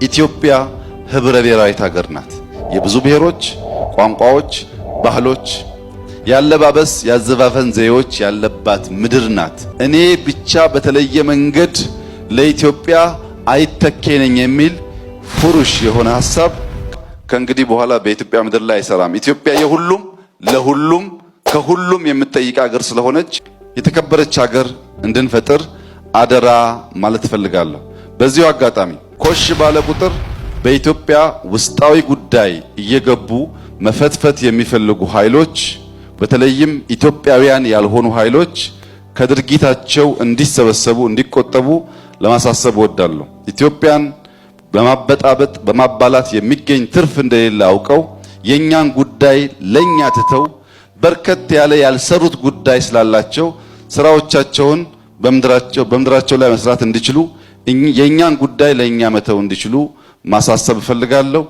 ኢትዮጵያ ህብረ ብሔራዊት ሀገር ናት። የብዙ ብሔሮች፣ ቋንቋዎች፣ ባህሎች፣ ያለባበስ ያዘፋፈን ዘዬዎች ያለባት ምድር ናት። እኔ ብቻ በተለየ መንገድ ለኢትዮጵያ አይተኬ ነኝ የሚል ፉሩሽ የሆነ ሐሳብ ከእንግዲህ በኋላ በኢትዮጵያ ምድር ላይ አይሰራም። ኢትዮጵያ የሁሉም ለሁሉም ከሁሉም የምትጠይቅ ሀገር ስለሆነች የተከበረች ሀገር እንድንፈጥር አደራ ማለት እፈልጋለሁ። በዚሁ አጋጣሚ ኮሽ ባለ ቁጥር በኢትዮጵያ ውስጣዊ ጉዳይ እየገቡ መፈትፈት የሚፈልጉ ኃይሎች በተለይም ኢትዮጵያውያን ያልሆኑ ኃይሎች ከድርጊታቸው እንዲሰበሰቡ እንዲቆጠቡ ለማሳሰብ እወዳለሁ። ኢትዮጵያን በማበጣበጥ በማባላት የሚገኝ ትርፍ እንደሌለ አውቀው የኛን ጉዳይ ለኛ ትተው በርከት ያለ ያልሰሩት ጉዳይ ስላላቸው ስራዎቻቸውን በምድራቸው ላይ መስራት እንዲችሉ የኛን ጉዳይ ለኛ መተው እንዲችሉ ማሳሰብ እፈልጋለሁ።